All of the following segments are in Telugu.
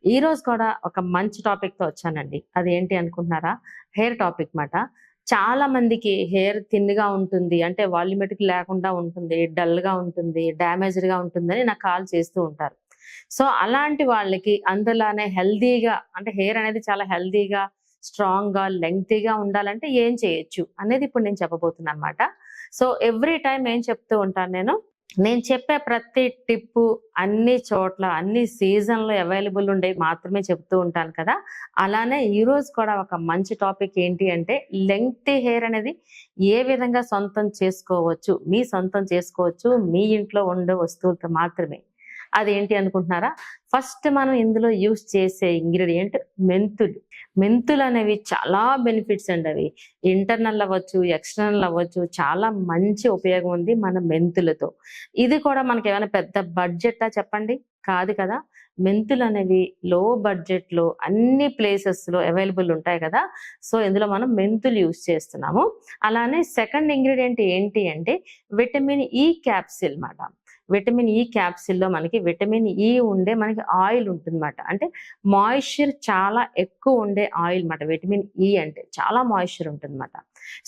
ఈరోజు కూడా ఒక మంచి టాపిక్‌తో వచ్చానండి. అదేంటి అనుకుంటున్నారా? హెయిర్ టాపిక్ మాట. చాలా మందికి హెయిర్ థిన్‌గా ఉంటుంది. అంటే వాల్యూమెట్రిక్ లేకుండా ఉంటుంది. డల్‌గా ఉంటుంది. డ్యామేజ్డ్‌గా ఉంటుందని నాకు కాల్ చేస్తూ ఉంటారు. సో, అలాంటి వాళ్ళకి అందులానే హెల్తీగా అంటే హెయిర్ అనేది చాలా హెల్తీగా, స్ట్రాంగ్‌గా, లెంగ్తీగా ఉండాలంటే ఏం చేయొచ్చు అనేది ఇప్పుడు నేను చెప్పబోతున్నానన్నమాట. సో, ఎవ్రీ టైమ్ ఏం చెప్తూ ఉంటాను నేను చెప్పే ప్రతి టిప్పు అన్ని చోట్ల, అన్ని సీజన్‌లో అవైలబుల్ ఉండేవి మాత్రమే చెప్తూ ఉంటాను కదా! అలానే ఈరోజు కూడా ఒక మంచి టాపిక్ ఏంటి అంటే, లెంగ్తీ హెయిర్ అనేది ఏ విధంగా సొంతం చేసుకోవచ్చు, మీ సొంతం చేసుకోవచ్చు మీ ఇంట్లో ఉండే వస్తువులతో మాత్రమే. అదేంటి అనుకుంటున్నారా? ఫస్ట్ మనం ఇందులో యూజ్ చేసే ఇంగ్రీడియెంట్ మెంతులు. మెంతులనేవి చాలా బెనిఫిట్స్ అండి అవి. ఇంటర్నల్ అవ్వచ్చు, ఎక్స్‌టర్నల్ అవ్వచ్చు. చాలా మంచి ఉపయోగం ఉంది మన మెంతులతో. ఇది కూడా మనకేమైనా పెద్ద బడ్జెటా చెప్పండి? కాదు కదా! మెంతులనేవి లో బడ్జెట్‌లో అన్ని ప్లేసెస్‌లో అవైలబుల్ ఉంటాయి కదా! సో, ఇందులో మనం మెంతులు యూజ్ చేస్తున్నాము. అలానే సెకండ్ ఇంగ్రీడియెంట్ ఏంటి అంటే విటమిన్ ఇ క్యాప్సూల్ మాట. విటమిన్ ఇ క్యాప్సూల్‌లో మనకి విటమిన్ ఇ ఉండే మనకి ఆయిల్ ఉంటుందన్నమాట. అంటే మాయిశ్చర్ చాలా ఎక్కువ ఉండే ఆయిల్ మాట. విటమిన్ ఇ అంటే చాలా మాయిశ్చర్ ఉంటుందన్నమాట.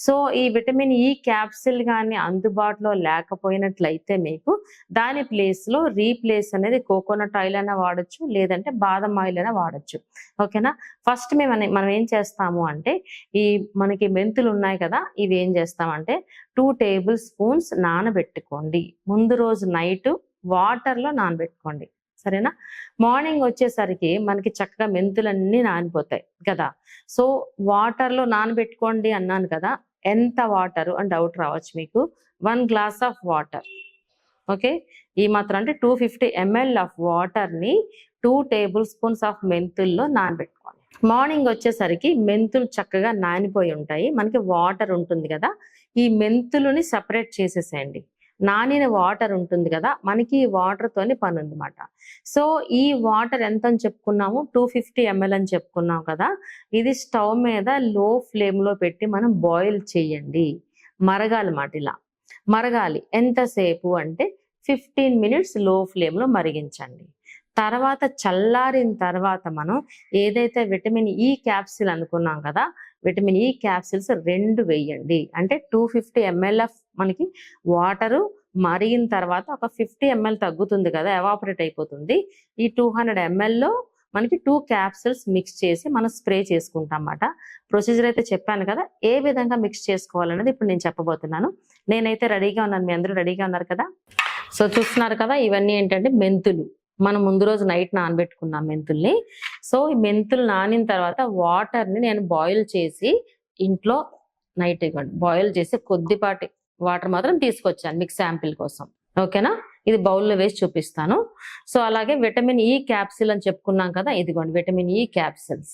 సో, ఈ విటమిన్ ఇ క్యాప్సూల్ గాని అందుబాటులో లేకపోయినట్లయితే మీకు దాని ప్లేస్‌లో రీప్లేస్ అనేది కోకోనట్ ఆయిల్ అయినా వాడొచ్చు. లేదంటే బాదం ఆయిల్ అయినా వాడొచ్చు. ఓకేనా? ఫస్ట్ మనం ఏం చేస్తాము అంటే ఈ మనకి మెంతులు ఉన్నాయి కదా! ఇవి ఏం చేస్తామంటే 2 టేబుల్ స్పూన్స్ నానబెట్టుకోండి. ముందు రోజు నైట్ వాటర్‌లో నానబెట్టుకోండి. సరేనా? మార్నింగ్ వచ్చేసరికి మనకి చక్కగా మెంతులన్నీ నానిపోతాయి కదా! సో, వాటర్‌లో నానబెట్టుకోండి అన్నాను కదా! ఎంత వాటరు అని డౌట్ రావచ్చు మీకు. 1 గ్లాస్ ఆఫ్ వాటర్. ఓకే. ఈ మాత్రం అంటే 250 ఎంఎల్ ఆఫ్ వాటర్‌ని 2 టేబుల్ స్పూన్స్ ఆఫ్ మెంతుల్లో నానబెట్టుకోవాలి. మార్నింగ్ వచ్చేసరికి మెంతులు చక్కగా నానిపోయి ఉంటాయి. మనకి వాటర్ ఉంటుంది కదా! ఈ మెంతులని సెపరేట్ చేసేసేయండి. నానిన వాటర్ ఉంటుంది కదా! మనకి ఈ వాటర్‌తోని పనుందన్నమాట. సో, ఈ వాటర్ ఎంతని చెప్పుకున్నాము? 250 ఎంఎల్ అని చెప్పుకున్నాం కదా! ఇది స్టవ్ మీద లో ఫ్లేమ్‌లో పెట్టి మనం బాయిల్ చేయండి. మరగాలన్నమాట ఇలా. మరగాలి. ఎంతసేపు అంటే 15 మినిట్స్ లో ఫ్లేమ్‌లో మరిగించండి. తర్వాత చల్లారిన తర్వాత మనం ఏదైతే విటమిన్ ఇ క్యాప్సూల్ అనుకున్నాం కదా! విటమిన్ ఇ క్యాప్సూల్స్ 2 వేయండి. అంటే 250 ఎంఎల్ ఆఫ్ మనకి వాటరు మరిగిన తర్వాత ఒక 50 ఎంఎల్ తగ్గుతుంది కదా! ఎవాపరేట్ అయిపోతుంది. ఈ 200 ఎంఎల్‌లో మనకి 2 క్యాప్సూల్స్ మిక్స్ చేసి మనం స్ప్రే చేసుకుంటాం మాట. ప్రొసీజర్ అయితే చెప్పాను కదా! ఏ విధంగా మిక్స్ చేసుకోవాలనేది ఇప్పుడు నేను చెప్పబోతున్నాను. నేనైతే రెడీగా ఉన్నాను. మీ అందరూ రెడీగా ఉన్నారు కదా! సో, చూస్తున్నారు కదా! ఇవన్నీ ఏంటంటే మెంతులు. మనం ముందు రోజు నైట్ నానబెట్టుకున్నాం మెంతుల్ని. సో, ఈ మెంతులు నానిన తర్వాత వాటర్‌ని నేను బాయిల్ చేసి ఇంట్లో నైట్ ఇవ్వండి. బాయిల్ చేసి కొద్దిపాటి వాటర్ మాత్రం తీసుకొచ్చాను మీకు శాంపిల్ కోసం. ఓకేనా? ఇది బౌల్‌లో వేసి చూపిస్తాను. సో, అలాగే విటమిన్ ఇ క్యాప్సూల్ అని చెప్పుకున్నాం కదా! ఇదిగోండి విటమిన్ ఇ క్యాప్సూల్స్.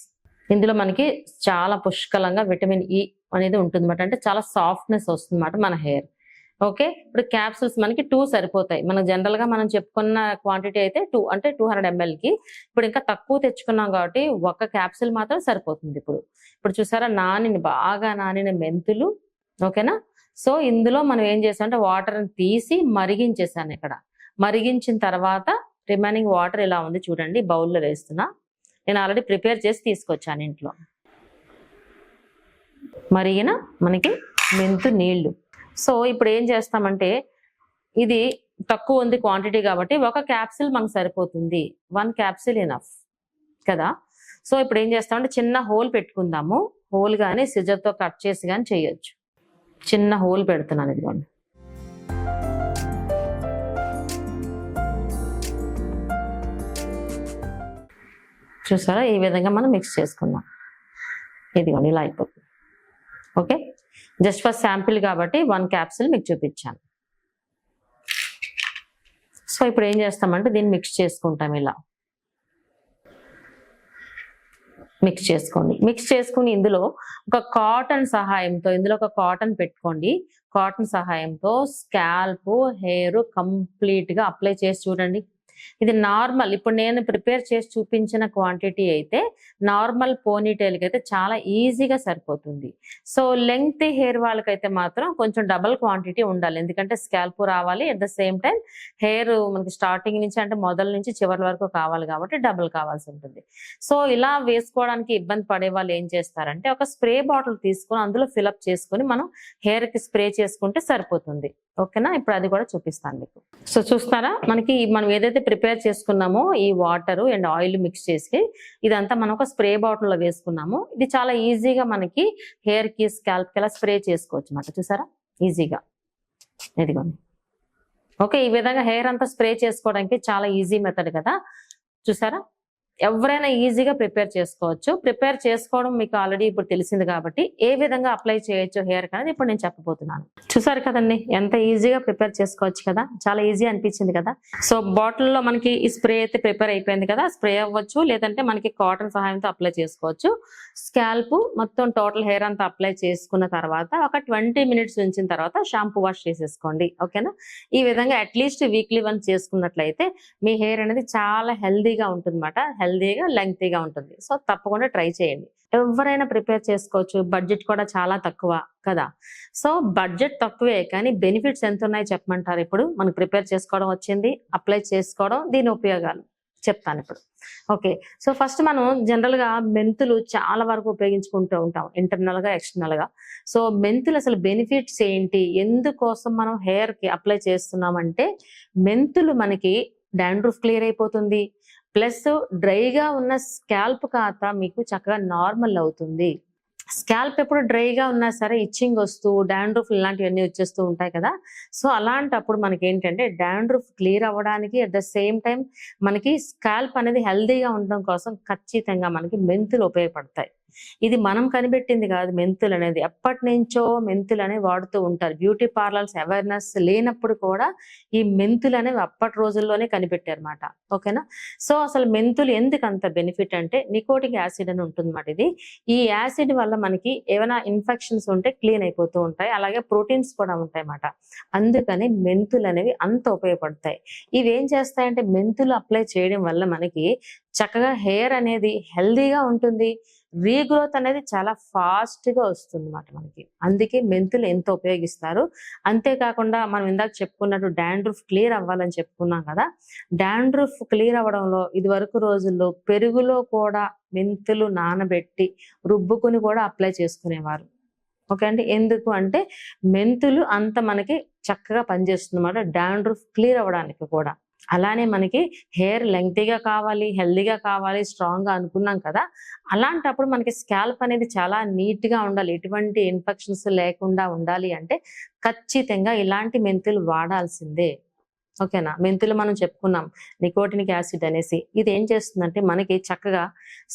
ఇందులో మనకి చాలా పుష్కలంగా విటమిన్ ఇ అనేది ఉంటుందన్నమాట. అంటే చాలా సాఫ్ట్‌నెస్ వస్తుందన్నమాట మన హెయిర్. ఓకే. ఇప్పుడు క్యాప్సూల్స్ మనకి 2 సరిపోతాయి. మనం జనరల్‌గా మనం చెప్పుకున్న క్వాంటిటీ అయితే 2 అంటే 200 ఎంఎల్‌కి. ఇప్పుడు ఇంకా తక్కువ తెచ్చుకున్నాం కాబట్టి ఒక క్యాప్సూల్ మాత్రం సరిపోతుంది ఇప్పుడు. ఇప్పుడు చూసారా బాగా నానిన మెంతులు. ఓకేనా? సో, ఇందులో మనం ఏం చేసామంటే వాటర్‌ని తీసి మరిగించేసాను ఇక్కడ. మరిగించిన తర్వాత రిమైనింగ్ వాటర్ ఇలా ఉంది చూడండి బౌల్‌లో వేస్తున్నా. నేను ఆల్రెడీ ప్రిపేర్ చేసి తీసుకొచ్చాను ఇంట్లో. మరిగిన మనకి మెంతు నీళ్లు. సో, ఇప్పుడు ఏం చేస్తామంటే ఇది తక్కువ ఉంది క్వాంటిటీ కాబట్టి ఒక క్యాప్సూల్ మనకు సరిపోతుంది. 1 క్యాప్సూల్ ఎనఫ్ కదా! సో, ఇప్పుడు ఏం చేస్తామంటే చిన్న హోల్ పెట్టుకుందాము. హోల్ గాని సిజర్‌తో కట్ చేసి గాని చేయొచ్చు. చిన్న హోల్ పెడుతున్నాను ఇదిగోండి. చూసారా? ఈ విధంగా మనం మిక్స్ చేసుకుందాం. ఇదిగోండి ఇలా అయిపోతుంది. ఓకే. జస్ట్ ఫర్ శాంపిల్ కాబట్టి 1 క్యాప్సూల్ మీకు చూపించాను. సో, ఇప్పుడు ఏం చేస్తామంటే దీన్ని మిక్స్ చేసుకుంటాం ఇలా. మిక్స్ చేసుకోండి. మిక్స్ చేసుకుని ఇందులో ఒక కాటన్ సహాయంతో ఇందులో ఒక కాటన్ పెట్టుకోండి. కాటన్ సహాయంతో స్కాల్ప్, హెయిర్ కంప్లీట్‌గా అప్లై చేసి చూడండి. ఇది నార్మల్, ఇప్పుడు నేను ప్రిపేర్ చేసి చూపించిన క్వాంటిటీ అయితే నార్మల్ పోనీటైల్‌కి అయితే చాలా ఈజీగా సరిపోతుంది. సో లెంగ్తీ హెయిర్ వాళ్ళకైతే మాత్రం కొంచెం డబుల్ క్వాంటిటీ ఉండాలి. ఎందుకంటే స్కాల్ప్ రావాలి. At the same time hair మనకి స్టార్టింగ్ నుంచి అంటే మొదల నుంచి చివరి వరకు కావాలి కాబట్టి డబుల్ కావాల్సి ఉంటుంది. సో ఇలా వేసుకోవడానికి ఇబ్బంది పడే వాళ్ళు ఏం చేస్తారంటే ఒక స్ప్రే బాటిల్ తీసుకొని అందులో ఫిలప్ చేసుకొని మనం హెయిర్‌కి స్ప్రే చేసుకుంటే సరిపోతుంది. ఓకేనా? ఇప్పుడు అది కూడా చూపిస్తాను మీకు. సో చూస్తారా, మనకి మనం ఏదైతే ప్రిపేర్ చేసుకున్నామో ఈ వాటర్ అండ్ ఆయిల్ మిక్స్ చేసి ఇదంతా మనం ఒక స్ప్రే బాటిల్లో వేసుకున్నాము. ఇది చాలా ఈజీగా మనకి హెయిర్‌కి, స్కాల్ప్‌కి ఇలా స్ప్రే చేసుకోవచ్చు అన్నమాట. చూసారా ఈజీగా, ఇదిగోండి. ఓకే, ఈ విధంగా హెయిర్ అంతా స్ప్రే చేసుకోవడానికి చాలా ఈజీ మెథడ్ కదా. చూసారా, ఎవరైనా ఈజీగా ప్రిపేర్ చేసుకోవచ్చు. ప్రిపేర్ చేసుకోవడం మీకు ఆల్రెడీ ఇప్పుడు తెలిసింది కాబట్టి ఏ విధంగా అప్లై చేయొచ్చు హెయిర్ అనేది ఇప్పుడు నేను చెప్పబోతున్నాను. చూసారు కదండి, ఎంత ఈజీగా ప్రిపేర్ చేసుకోవచ్చు కదా. చాలా ఈజీ అనిపించింది కదా. సో బాటిల్లో మనకి ఈ స్ప్రే అయితే ప్రిపేర్ అయిపోయింది కదా. స్ప్రే అవ్వచ్చు, లేదంటే మనకి కాటన్ సహాయంతో అప్లై చేసుకోవచ్చు. స్కాల్ప్ మొత్తం టోటల్ హెయిర్ అంతా అప్లై చేసుకున్న తర్వాత ఒక 20 మినిట్స్ ఉంచిన తర్వాత షాంపూ వాష్ చేసేసుకోండి. ఓకేనా? ఈ విధంగా అట్లీస్ట్ వీక్లీ వన్స్ చేసుకున్నట్లయితే మీ హెయిర్ అనేది చాలా హెల్దీగా ఉంటుంది అన్నమాట. హెల్దీగా, లెంగ్తీగా ఉంటుంది. సో తప్పకుండా ట్రై చేయండి. ఎవరైనా ప్రిపేర్ చేసుకోవచ్చు. బడ్జెట్ కూడా చాలా తక్కువ కదా. సో బడ్జెట్ తక్కువే కానీ బెనిఫిట్స్ ఎంత ఉన్నాయి చెప్పమంటారు? ఇప్పుడు మనకు ప్రిపేర్ చేసుకోవడం వచ్చింది, అప్లై చేసుకోవడం, దీని ఉపయోగాలు చెప్తాను ఇప్పుడు. ఓకే, సో ఫస్ట్ మనం జనరల్ గా మెంతులు చాలా వరకు ఉపయోగించుకుంటూ ఉంటాం, ఇంటర్నల్ గా, ఎక్స్టర్నల్ గా. సో మెంతులు అసలు బెనిఫిట్స్ ఏంటి, ఎందుకోసం మనం హెయిర్ కి అప్లై చేస్తున్నామంటే మెంతులు మనకి డాండ్రఫ్ క్లియర్ అయిపోతుంది. ప్లస్ డ్రైగా ఉన్న స్కాల్ప్ ఖాతా మీకు చక్కగా నార్మల్ అవుతుంది. స్కాల్ప్ ఎప్పుడు డ్రైగా ఉన్నా సరే ఇచ్చింగ్ వస్తూ డాండ్రఫ్ ఇలాంటివన్నీ వచ్చేస్తూ ఉంటాయి కదా. సో అలాంటప్పుడు మనకి ఏంటంటే డాండ్రఫ్ క్లియర్ అవ్వడానికి అట్ ద సేమ్ టైం మనకి స్కాల్ప్ అనేది హెల్దీగా ఉండడం కోసం ఖచ్చితంగా మనకి మెంతులు ఉపయోగపడతాయి. ఇది మనం కనిపెట్టింది కాదు. మెంతులు అనేది ఎప్పటి నుంచో మెంతులు అనేవి వాడుతూ ఉంటారు. బ్యూటీ పార్లర్స్ అవేర్నెస్ లేనప్పుడు కూడా ఈ మెంతులు అనేవి అప్పటి రోజుల్లోనే కనిపెట్టారన్నమాట. ఓకేనా? సో అసలు మెంతులు ఎందుకు అంత బెనిఫిట్ అంటే నికోటిక్ యాసిడ్ అని ఉంటుంది అన్నమాట. ఇది ఈ యాసిడ్ వల్ల మనకి ఏమైనా ఇన్ఫెక్షన్స్ ఉంటే క్లీన్ అయిపోతూ ఉంటాయి. అలాగే ప్రోటీన్స్ కూడా ఉంటాయి అన్నమాట. అందుకని మెంతులు అనేవి అంత ఉపయోగపడతాయి. ఇవి ఏం చేస్తాయంటే మెంతులు అప్లై చేయడం వల్ల మనకి చక్కగా హెయిర్ అనేది హెల్దీగా ఉంటుంది. రీగ్రోత్ అనేది చాలా ఫాస్ట్ గా వస్తుంది అన్నమాట మనకి. అందుకే మెంతులు ఎంత ఉపయోగిస్తారు. అంతేకాకుండా మనం ఇందాక చెప్పుకున్నట్టు డాండ్రఫ్ క్లియర్ అవ్వాలని చెప్పుకున్నాం కదా. డాండ్రఫ్ క్లియర్ అవ్వడంలో ఇది వరకు రోజుల్లో పెరుగులో కూడా మెంతులు నానబెట్టి రుబ్బుకుని కూడా అప్లై చేసుకునేవారు. ఓకే అండి. ఎందుకు అంటే మెంతులు అంత మనకి చక్కగా పనిచేస్తుంది అన్నమాట డాండ్రఫ్ క్లియర్ అవ్వడానికి కూడా. అలానే మనకి హెయిర్ లెంగ్తీగా కావాలి, హెల్దీగా కావాలి, స్ట్రాంగ్ గా అనుకున్నాం కదా. అలాంటప్పుడు మనకి స్కాల్ప్ అనేది చాలా నీట్ గా ఉండాలి, ఎటువంటి ఇన్ఫెక్షన్స్ లేకుండా ఉండాలి అంటే ఖచ్చితంగా ఇలాంటి మెంతులు వాడాల్సిందే. ఓకేనా? మెంతులు మనం చెప్పుకున్నాం నికోటినిక్ యాసిడ్ అనేసి. ఇది ఏం చేస్తుందంటే మనకి చక్కగా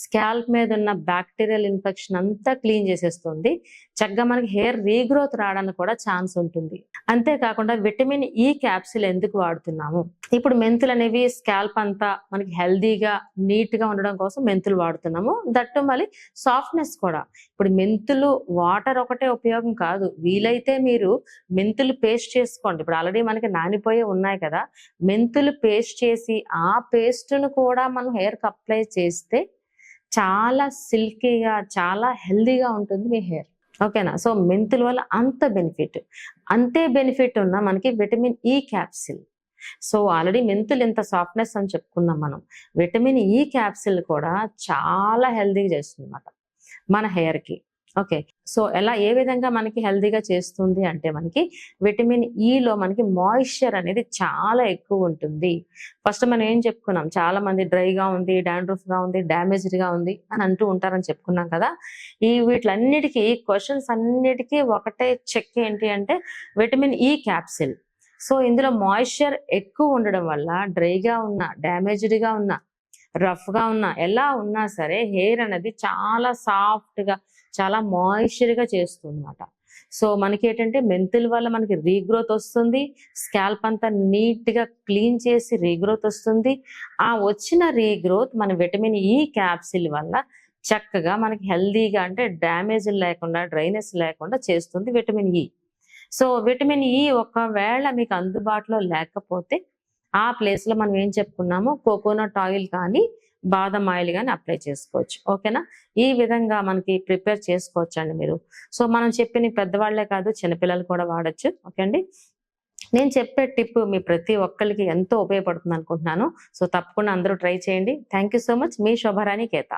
స్కాల్ప్ మీద ఉన్న బ్యాక్టీరియల్ ఇన్ఫెక్షన్ అంతా క్లీన్ చేసేస్తుంది. చక్కగా మనకి హెయిర్ రీగ్రోత్ రావడానికి కూడా ఛాన్స్ ఉంటుంది. అంతేకాకుండా విటమిన్ ఈ క్యాప్సిల్ ఎందుకు వాడుతున్నాము? ఇప్పుడు మెంతులు అనేవి స్కాల్ప్ అంతా మనకి హెల్దీగా, నీట్ గా ఉండడం కోసం మెంతులు వాడుతున్నాము. దట్టు మళ్ళీ సాఫ్ట్నెస్ కూడా. ఇప్పుడు మెంతులు వాటర్ ఒకటే ఉపయోగం కాదు. వీలైతే మీరు మెంతులు పేస్ట్ చేసుకోండి. ఇప్పుడు ఆల్రెడీ మనకి నానిపోయే ఉన్నాయి కదా. మెంతులు పేస్ట్ చేసి ఆ పేస్ట్ ను కూడా మనం హెయిర్ కి అప్లై చేస్తే చాలా సిల్కీగా, చాలా హెల్దీగా ఉంటుంది మీ హెయిర్. ఓకేనా? సో మెంతుల వల్ల అంత బెనిఫిట్. అంతే బెనిఫిట్ ఉన్న మనకి vitamin E capsule. So already మెంతులు ఎంత సాఫ్ట్నెస్ అని చెప్పుకున్నాం మనం. విటమిన్ ఈ క్యాప్సిల్ కూడా చాలా హెల్దీగా చేస్తుంది అన్నమాట మన హెయిర్ కి. ఓకే, సో ఏ విధంగా మనకి హెల్దీగా చేస్తుంది అంటే మనకి విటమిన్ ఈలో మనకి మాయిశ్చర్ అనేది చాలా ఎక్కువ ఉంటుంది. ఫస్ట్ మనం ఏం చెప్పుకున్నాం, చాలా మంది డ్రైగా ఉంది, డాండ్రఫ్ గా ఉంది, డ్యామేజ్డ్ గా ఉంది అని అంటూ ఉంటారని చెప్పుకున్నాం కదా. వీటిలన్నిటికీ క్వశ్చన్స్ అన్నిటికీ ఒకటే చెక్ ఏంటి అంటే విటమిన్ ఈ క్యాప్సిల్. సో ఇందులో మాయిశ్చర్ ఎక్కువ ఉండడం వల్ల డ్రైగా ఉన్నా, డ్యామేజ్డ్ గా ఉన్నా, రఫ్ గా ఉన్నా, ఎలా ఉన్నా సరే హెయిర్ అనేది చాలా సాఫ్ట్ గా, చాలా మాయిశ్చర్ గా చేస్తుంది అన్నమాట. సో మనకి ఏంటంటే మెంతుల వల్ల మనకి రీగ్రోత్ వస్తుంది. స్కాల్ప్ అంతా నీట్ గా క్లీన్ చేసి రీగ్రోత్ వస్తుంది. ఆ వచ్చిన రీగ్రోత్ మన విటమిన్ ఈ క్యాప్సిల్ వల్ల చక్కగా మనకి హెల్దీగా, అంటే డ్యామేజ్ లేకుండా, డ్రైనెస్ లేకుండా చేస్తుంది vitamin E. So vitamin E ఒకవేళ మీకు అందుబాటులో లేకపోతే ఆ ప్లేస్‌లో మనం ఏం చెప్పుకున్నామో కోకోనట్ ఆయిల్ కానీ, బాదం ఆయిల్ గాని అప్లై చేసుకోవచ్చు. ఓకేనా? ఈ విధంగా మనకి ప్రిపేర్ చేసుకోవచ్చండి మీరు. సో, మనం చెప్పినయి పెద్దవాళ్ళే కాదు చిన్న పిల్లలు కూడా వాడొచ్చు. ఓకే అండి. నేను చెప్పే టిప్ మీ ప్రతి ఒక్కళ్ళకి ఎంతో ఉపయోగపడుతుందనుకుంటున్నాను. సో, తప్పకుండా అందరూ ట్రై చేయండి. Thank you so much. మీ శోభారాణి కేత.